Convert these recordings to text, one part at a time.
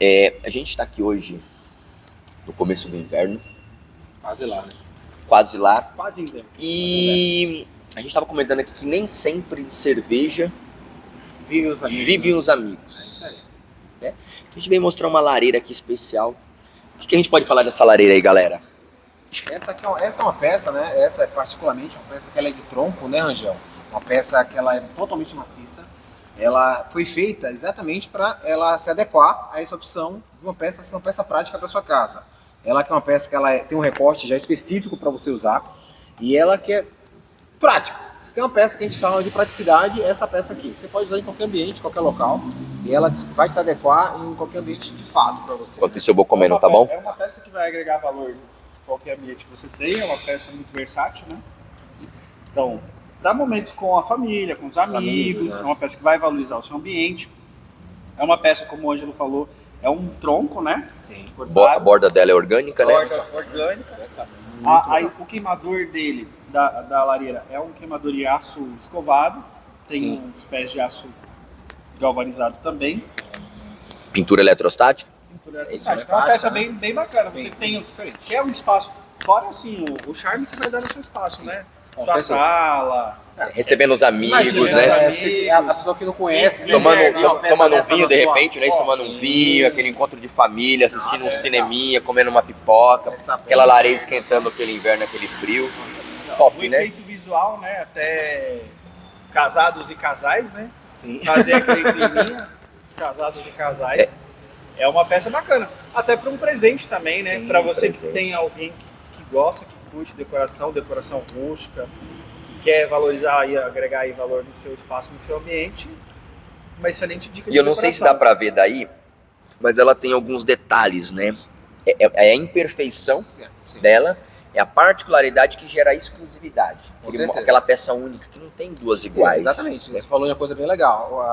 A gente está aqui hoje no começo do inverno, Quase lá, né? quase lá, Quase inverno. e a gente estava comentando aqui que nem sempre de cerveja Vivem os amigos. vivem os amigos. É isso aí. Né? A gente veio mostrar uma lareira aqui especial. O que a gente pode falar dessa lareira aí, galera? Essa é uma peça, né? Essa é particularmente uma peça que ela é de tronco, né, Rangel? Uma peça que ela é totalmente maciça. Ela foi feita exatamente para ela se adequar a essa opção de uma peça ser uma peça prática para sua casa. Ela que é uma peça que tem um recorte já específico para você usar e ela que é prática. Se tem uma peça que a gente fala de praticidade, é essa peça aqui. Você pode usar em qualquer ambiente, qualquer local e ela vai se adequar em qualquer ambiente de fato para você. Enquanto isso eu vou comendo, tá bom? É uma peça que vai agregar valor em qualquer ambiente que você tenha, é uma peça muito versátil, né? Então, para momentos com a família, com os amigos, né? é uma peça que vai valorizar o seu ambiente. É uma peça, como o Ângelo falou, é um tronco, né? Sim. A borda dela é orgânica, né? Borda orgânica. Aí o queimador dele, da lareira, é um queimador de aço escovado. Tem Sim. uns pés de aço galvanizado também. Pintura eletrostática. Isso é É uma prática, peça né? bem bacana. Você tem diferente. É um espaço, fora assim, o charme que vai dar no seu espaço, né? Com Sua certeza. sala. Recebendo os amigos, Imagina, né? A pessoa que não conhece, né? Tomando, Vê uma peça tomando um dessa vinho na de sua- repente, né? Isso, tomando um Sim. vinho, aquele encontro de família, assistindo Nossa, um cineminha, comendo uma pipoca, Essa aquela peça- lareira esquentando aquele inverno, aquele frio. O Top, né? efeito visual, né? Até casados e casais, né? Sim. Fazer aquele climinha, casados e casais. É uma peça bacana. Até para um presente também, né? Sim, Para você que presente. tem alguém que gosta, que curte decoração rústica, que quer valorizar e agregar aí valor no seu espaço, no seu ambiente. Uma excelente dica de E eu não sei se dá pra ver daí, mas ela tem alguns detalhes, né? É a imperfeição Sim. dela, é a particularidade que gera a exclusividade. Com certeza. Aquela peça única que não tem duas iguais. Exatamente, né? você falou uma coisa bem legal.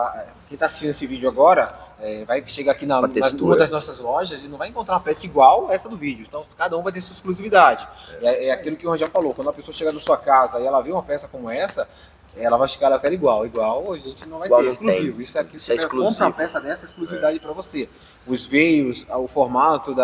Quem está assistindo esse vídeo agora vai chegar aqui Uma textura. numa das nossas lojas e não vai encontrar uma peça igual a essa do vídeo. Então cada um vai ter sua exclusividade. É aquilo que o Rangel falou, quando a pessoa chega na sua casa e ela vê uma peça como essa, ela vai chegar ela quer igual a gente não vai Igual ter não exclusivo. tem. Isso é aquilo Isso é que você exclusivo. compra uma peça dessa, é exclusividade para você. Os veios, o formato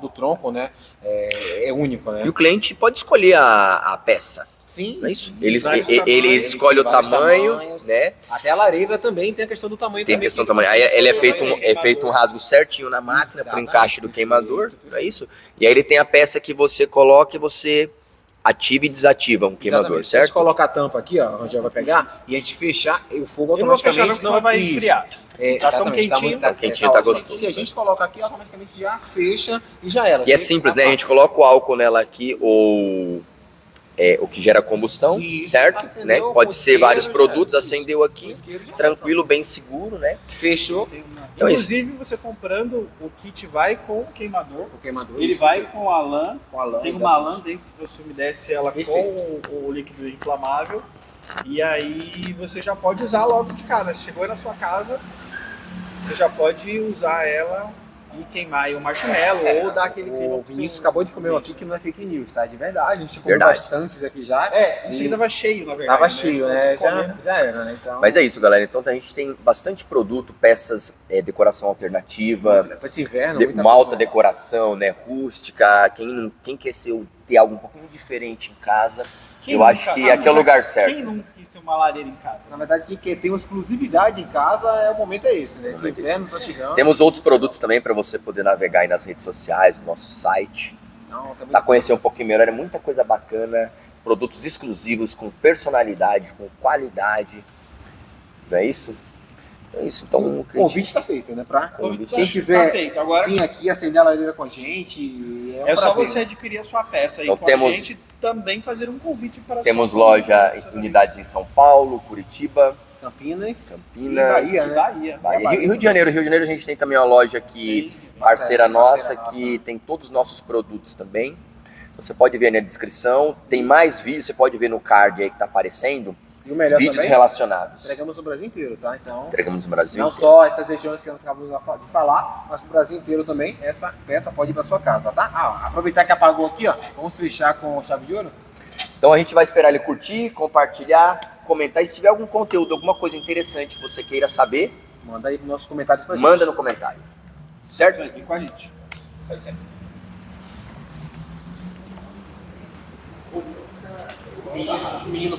do tronco, né, é único, né? E o cliente pode escolher a peça. Sim, Não é isso? sim. Ele Vários tamanhos, escolhe o vários tamanho, tamanhos. né? Até a lareira também tem a questão do tamanho. Tem a também, questão do que tamanho. Aí consegue ele é escolher feito um rasgo certinho na máquina para o Exatamente, encaixe do queimador, perfeito, não é isso? E aí ele tem a peça que você coloca e você ativa e desativa um queimador, Exatamente. Se a gente certo? colocar a tampa aqui, ó, o Rangel vai pegar, e a gente fechar, o fogo Eu não vou fechar automaticamente não, porque senão vai Isso. esfriar. Tá tão Exatamente, quentinho. muito- Tá quentinho, tá ótimo. gostoso. Se a gente coloca aqui, automaticamente já fecha e já era. E é Você simples, né? A apaga. gente coloca o álcool nela aqui, ou o que gera combustão, Isso, certo? acendeu Né? com Pode ser isqueiro, vários já produtos, era. Isso. acendeu aqui, Com isqueiro já era. tranquilo, bem seguro, né? Fechou Então é isso. Inclusive, você comprando, o kit vai com o queimador. o queimador. Ele vai com a lã. com a lã. Tem uma lã exatamente. dentro que você umedece ela Perfeito. com o líquido inflamável. E aí você já pode usar logo de cara. Chegou aí na sua casa, você já pode usar ela e queimar aí o marshmallow ou dar aquele clima O pro Vinícius seu- acabou de comer um aqui que não é fake news, tá? De verdade. A gente comeu Verdade. bastantes aqui já. É, E ele tava cheio, na verdade. tava cheio, né? Comendo. Já era, né? Então, Mas é isso, galera. Então a gente tem bastante produto, peças, decoração alternativa, pra esse inverno, uma muita alta coisa. decoração, né? Rústica. Quem quer ter algo um pouquinho diferente em casa, Quem eu nunca- acho que aqui é o lugar certo. Quem nunca quis ter uma lareira em casa? Na verdade, quem quer ter uma exclusividade em casa, o momento é esse, né? Esse momento é inverno tá chegando. Temos outros produtos também para você poder navegar aí nas redes sociais, no nosso site. Não, tá muito Tá conhecer um pouquinho melhor, é muita coisa bacana, produtos exclusivos, com personalidade, com qualidade. Não é isso? Então é isso. Então, O convite está feito, né? Pra Convite. quem quiser Tá feito. Agora vir aqui acender a lareira com a gente, é um é só prazer. você adquirir a sua peça aí Então com temos- a gente também fazer um convite para temos sua loja família, em unidades em São Paulo, Curitiba, Campinas, Campinas, e Bahia, né? Bahia. Bahia. Rio de Janeiro. Rio de Janeiro a gente tem também uma loja aqui, parceira Parceira nossa, nossa. que tem todos os nossos produtos também. Então você pode ver aí na descrição. Tem mais vídeos, você pode ver no card aí que tá aparecendo. E o melhor Vídeos também, relacionados. entregamos no Brasil inteiro, tá? Então, Entregamos no Brasil. não só essas regiões que nós acabamos de falar, mas pro Brasil inteiro também, essa peça pode ir para sua casa, tá? Aproveitar que apagou aqui, ó, vamos fechar com chave de ouro? Então a gente vai esperar ele curtir, compartilhar, comentar. E se tiver algum conteúdo, alguma coisa interessante que você queira saber, Manda aí nos nossos comentários pra gente. manda no comentário. Certo? Vem com a gente. Esse menino